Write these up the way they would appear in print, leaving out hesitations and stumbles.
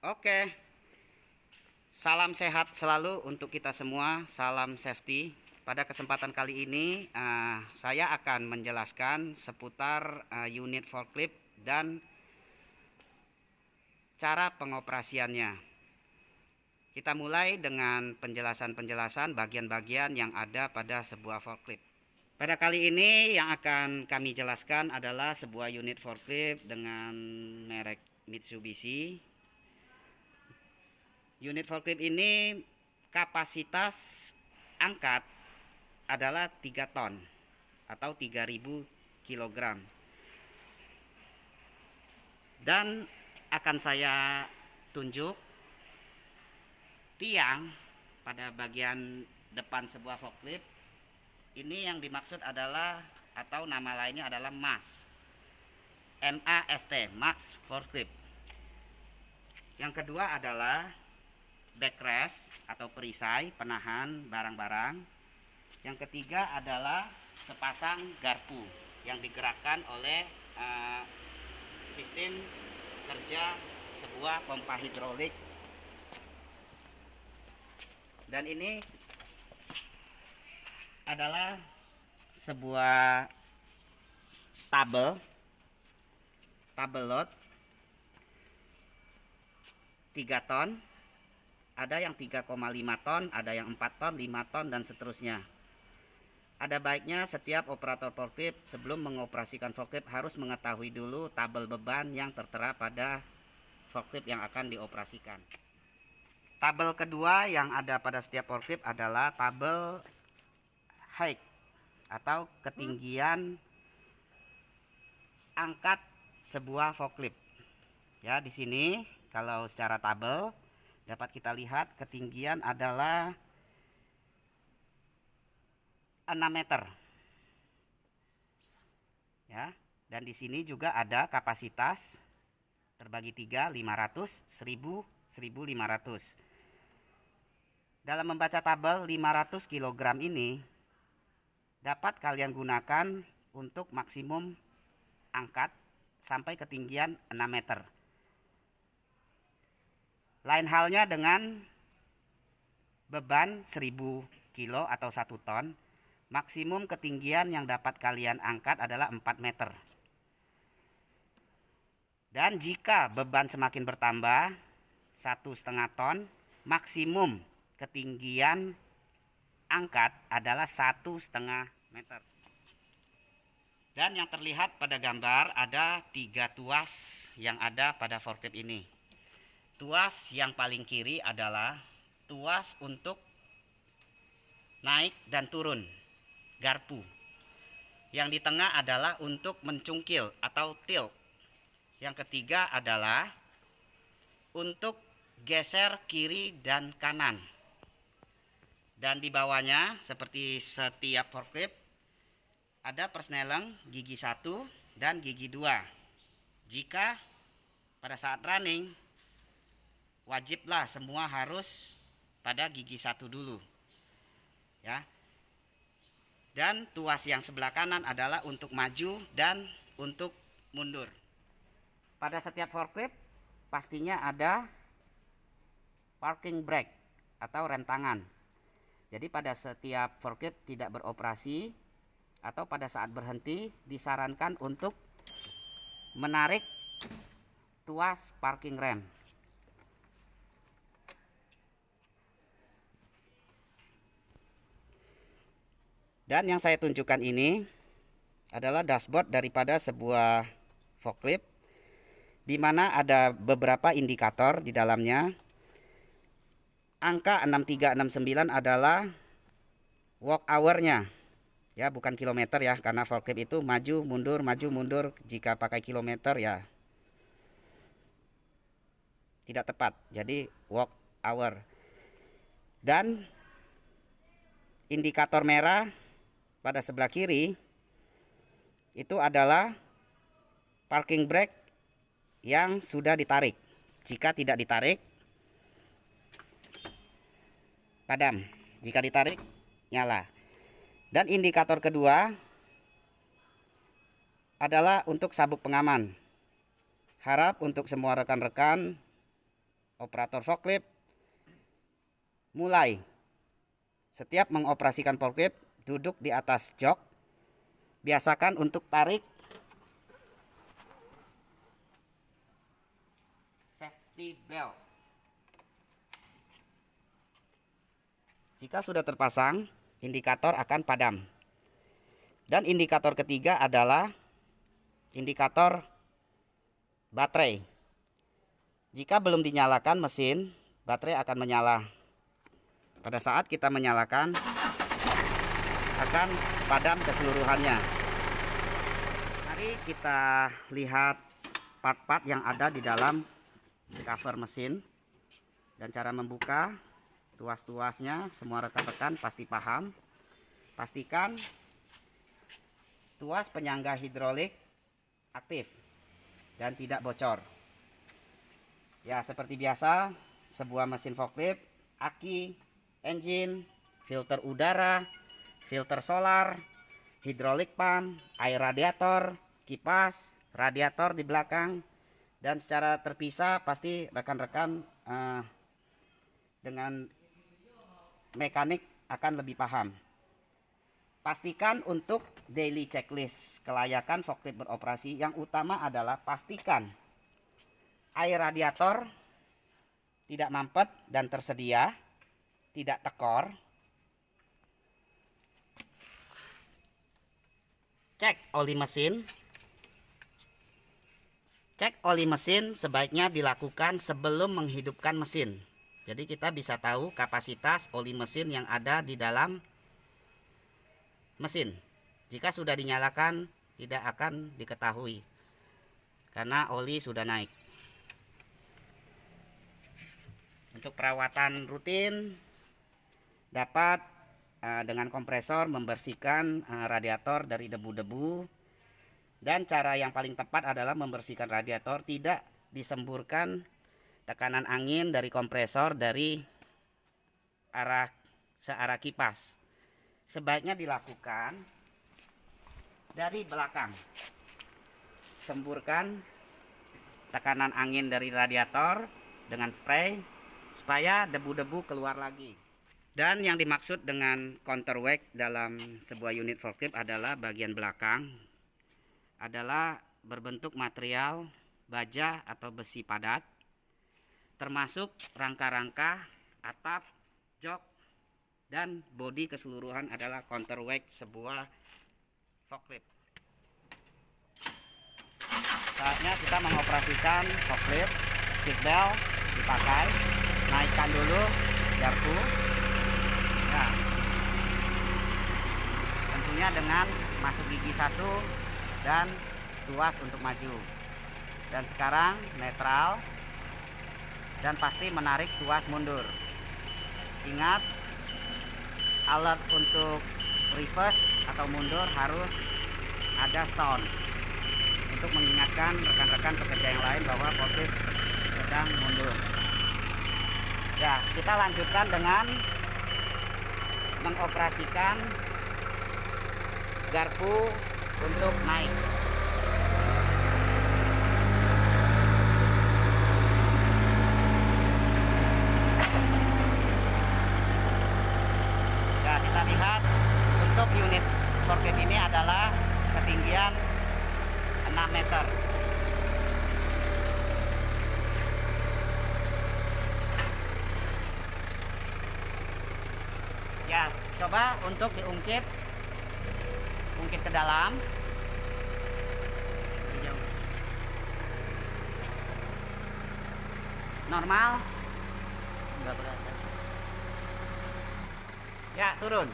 Oke, salam sehat selalu untuk kita semua, salam safety. Pada kesempatan kali ini saya akan menjelaskan seputar unit forklift dan cara pengoperasiannya. Kita mulai dengan penjelasan-penjelasan bagian-bagian yang ada pada sebuah forklift. Pada kali ini yang akan kami jelaskan adalah sebuah unit forklift dengan merek Mitsubishi. Unit forklift ini kapasitas angkat adalah 3 ton atau 3000 kg. Dan akan saya tunjuk tiang pada bagian depan sebuah forklift. Ini yang dimaksud adalah, atau nama lainnya adalah MAST. MAST, MAST forklift. Yang kedua adalah backrest atau perisai penahan barang-barang. Yang ketiga adalah sepasang garpu yang digerakkan oleh sistem kerja sebuah pompa hidrolik. Dan ini adalah sebuah tabel load 3 ton. Ada yang 3,5 ton, ada yang 4 ton, 5 ton, dan seterusnya. Ada baiknya setiap operator forklift sebelum mengoperasikan forklift harus mengetahui dulu tabel beban yang tertera pada forklift yang akan dioperasikan. Tabel kedua yang ada pada setiap forklift adalah tabel height atau ketinggian angkat sebuah forklift. Ya, di sini kalau secara tabel dapat kita lihat ketinggian adalah 6 meter. Ya, dan di sini juga ada kapasitas terbagi 3, 500, 1000, 1500. Dalam membaca tabel 500 kg ini dapat kalian gunakan untuk maksimum angkat sampai ketinggian 6 meter. Lain halnya dengan beban 1000 kilo atau 1 ton, maksimum ketinggian yang dapat kalian angkat adalah 4 meter. Dan jika beban semakin bertambah 1,5 ton, maksimum ketinggian angkat adalah 1,5 meter. Dan yang terlihat pada gambar ada 3 tuas yang ada pada forklift ini. Tuas yang paling kiri adalah tuas untuk naik dan turun garpu. Yang di tengah adalah untuk mencungkil atau tilt. Yang ketiga adalah untuk geser kiri dan kanan. Dan di bawahnya seperti setiap forklift ada persneleng gigi 1 dan gigi 2. Jika pada saat running wajiblah semua harus pada gigi 1 dulu. Ya. Dan tuas yang sebelah kanan adalah untuk maju dan untuk mundur. Pada setiap forklift pastinya ada parking brake atau rem tangan. Jadi pada setiap forklift tidak beroperasi atau pada saat berhenti disarankan untuk menarik tuas parking rem. Dan yang saya tunjukkan ini adalah dashboard daripada sebuah forklift, di mana ada beberapa indikator di dalamnya. Angka 6369 adalah walk hour-nya. Ya, bukan kilometer ya, karena forklift itu maju mundur. Jika pakai kilometer ya tidak tepat. Jadi walk hour. Dan indikator merah pada sebelah kiri itu adalah parking brake yang sudah ditarik. Jika tidak ditarik, padam. Jika ditarik, nyala. Dan indikator kedua adalah untuk sabuk pengaman. Harap untuk semua rekan-rekan operator forklift mulai. Setiap mengoperasikan forklift, duduk di atas jok. Biasakan untuk tarik safety belt. Jika sudah terpasang, indikator akan padam. Dan indikator ketiga adalah indikator baterai. Jika belum dinyalakan mesin, baterai akan menyala. Pada saat kita menyalakan, akan padam keseluruhannya. Mari kita lihat part-part yang ada di dalam cover mesin dan cara membuka. Tuas-tuasnya semua rekan-rekan pasti paham. Pastikan tuas penyangga hidrolik aktif dan tidak bocor. Ya, seperti biasa, sebuah mesin forklift, aki, engine, filter udara, filter solar, hidrolik pump, air radiator, kipas, radiator di belakang, dan secara terpisah pasti rekan-rekan dengan mekanik akan lebih paham. Pastikan untuk daily checklist kelayakan forklift beroperasi, yang utama adalah pastikan air radiator tidak mampet dan tersedia, tidak tekor. Cek oli mesin. Cek oli mesin sebaiknya dilakukan sebelum menghidupkan mesin. Jadi kita bisa tahu kapasitas oli mesin yang ada di dalam mesin. Jika sudah dinyalakan, tidak akan diketahui karena oli sudah naik. Untuk perawatan rutin, dapat dengan kompresor membersihkan radiator dari debu-debu. Dan cara yang paling tepat adalah membersihkan radiator, tidak disemburkan tekanan angin dari kompresor dari searah kipas. Sebaiknya dilakukan dari belakang. Semburkan tekanan angin dari radiator dengan spray supaya debu-debu keluar lagi. Dan yang dimaksud dengan counterweight dalam sebuah unit forklift adalah bagian belakang adalah berbentuk material baja atau besi padat, termasuk rangka-rangka, atap, jok, dan bodi keseluruhan adalah counterweight sebuah forklift. Saatnya kita mengoperasikan forklift. Seatbelt dipakai, naikkan dulu garpu. Nah, tentunya dengan masuk gigi 1 dan tuas untuk maju. Dan sekarang netral dan pasti menarik tuas mundur. Ingat, alert untuk reverse atau mundur harus ada sound untuk mengingatkan rekan-rekan pekerja yang lain bahwa forklift sedang mundur. Ya, kita lanjutkan dengan mengoperasikan garpu untuk naik. Ya, kita lihat untuk unit forklift ini adalah ketinggian 6 meter. Ya, coba untuk diungkit ke dalam. Normal. Enggak berasa. Ya, turun.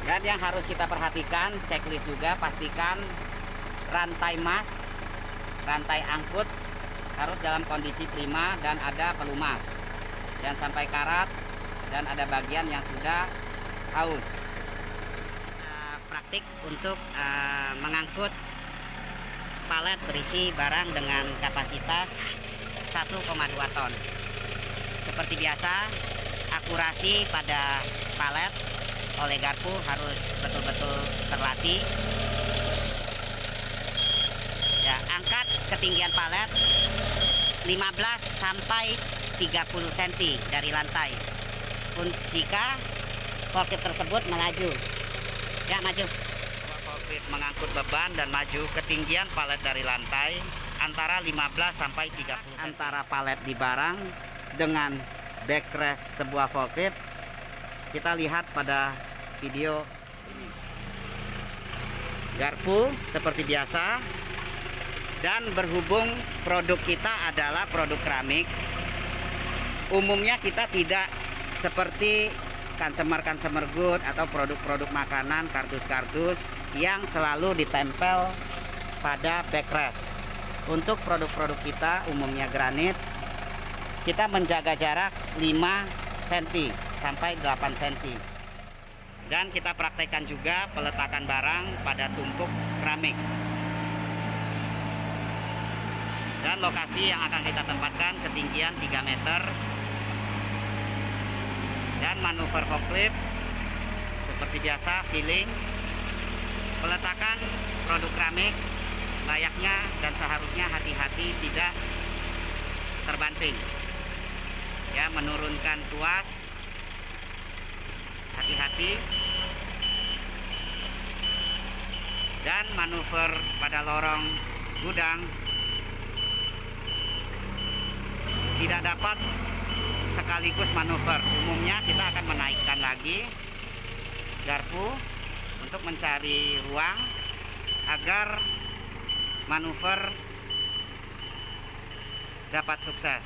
Dan yang harus kita perhatikan, checklist juga, pastikan rantai mas, rantai angkut harus dalam kondisi prima dan ada pelumas. Jangan sampai karat dan ada bagian yang sudah haus. Praktik untuk mengangkut palet berisi barang dengan kapasitas 1,2 ton. Seperti biasa, akurasi pada palet oleh garpu harus betul-betul terlatih. Ya, angkat ketinggian palet 15 sampai 30 cm dari lantai. Jika forklift tersebut melaju, ya maju. Forklift mengangkut beban dan maju, ketinggian palet dari lantai antara 15 sampai 30 cm. Antara palet di barang dengan backrest sebuah forklift, kita lihat pada video ini. Garpu seperti biasa, dan berhubung produk kita adalah produk keramik, umumnya kita tidak seperti consumer good atau produk-produk makanan, kardus-kardus yang selalu ditempel pada backrest. Untuk produk-produk kita umumnya granit, kita menjaga jarak 5 cm sampai 8 cm. Dan kita praktekkan juga peletakan barang pada tumpuk keramik. Dan lokasi yang akan kita tempatkan ketinggian 3 meter. Dan manuver forklift seperti biasa, filling, peletakan produk keramik layaknya dan seharusnya hati-hati tidak terbanting. Ya, menurunkan tuas, hati-hati. Dan manuver pada lorong gudang tidak dapat sekaligus manuver. Umumnya kita akan menaikkan lagi garpu untuk mencari ruang agar manuver dapat sukses.